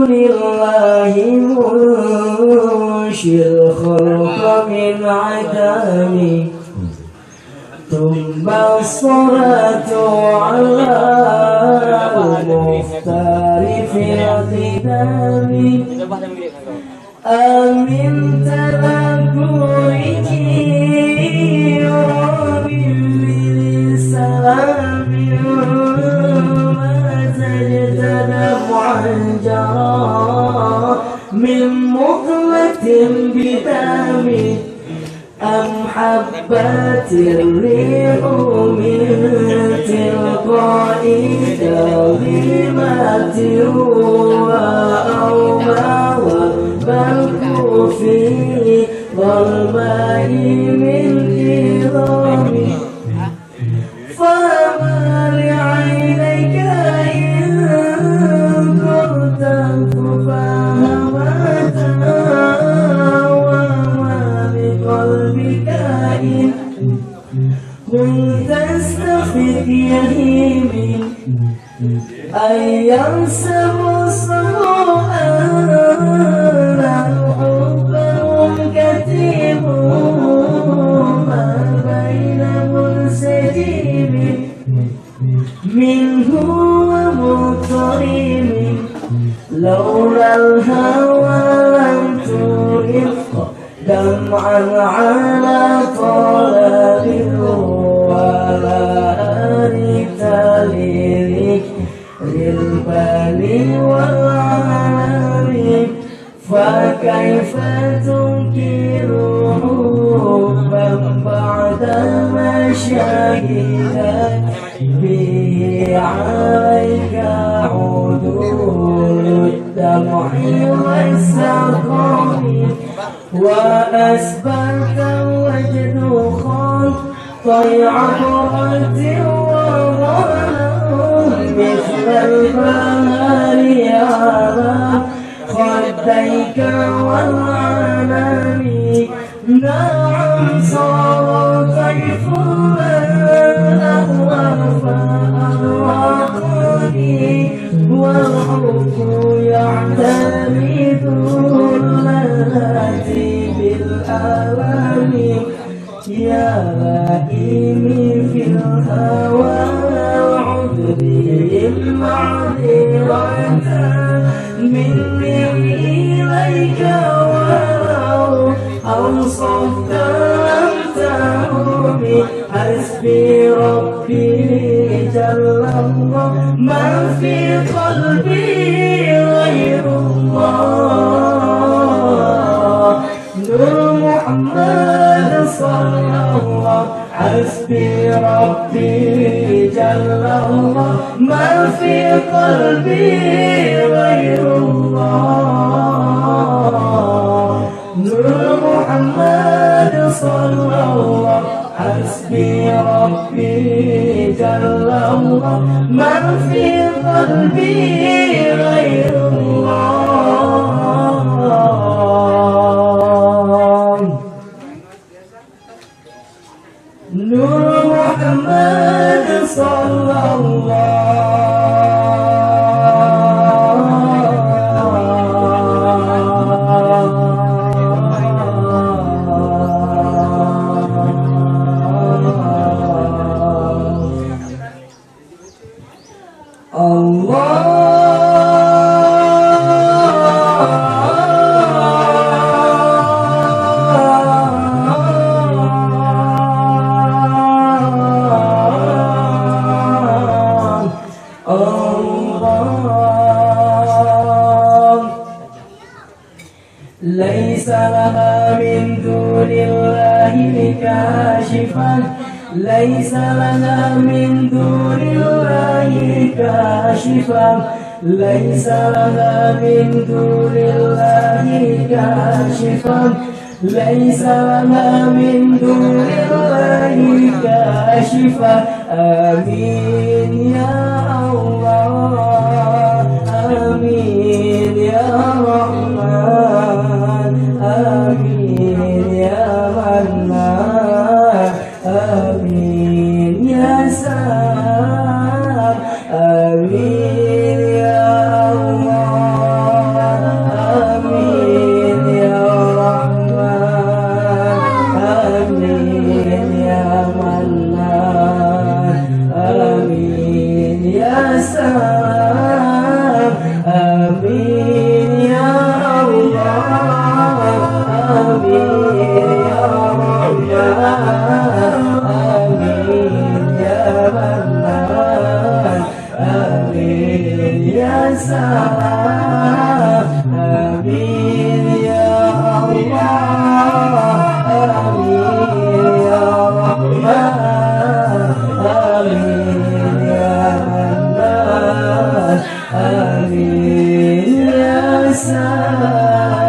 لله منشي الخلق من عدم ثم الصلاة على المختار في القدام آمين تذكرك وبالسلام ما زلت دمعا جرى من مقلة بدم أم حبت الريح من تلقاء كلمات وأوما والبرق في ظلماء من إظام فما لعينيك إن كنت فهمتها وما بقلبك إن كنت استخف يهيمي أن ينسب الصلاة حبهم كتيب ما بين منسجم منه ومضطرب لولا الهوى لم ترق دمعا على طلب ولا أريت للبال والعالم فكيف تنكر حبا بعدما شهدت به عليك عدول الدمع والسقام وأسبلت وجد طيع عبرة وظلم مثل البهار على خديك والعالم نعم صار كيف أهوى فأغرقني والحب يعتمد التي بالآلام يا لئيمي في الهوى عذري المعذرة مني إليك ولو أوصفت لم تهمي حسبي ربي جل الله ما في قلبي غير الله نور محمد صلى الله حسبي ربي جل الله ما في قلبي غير الله نور محمد صلى الله حسبي ربي جل الله ما في قلبي غير الله نور محمد صلى ليس لها من دون الله كاشفا ليس لنا من دون الله كاشفا ليس لنا من دون الله كاشفا ليس لنا من دون الله كاشفا آمين يا الله آمين يا رحمن آمين يا منان آمين يا سلام آمين يا الله إله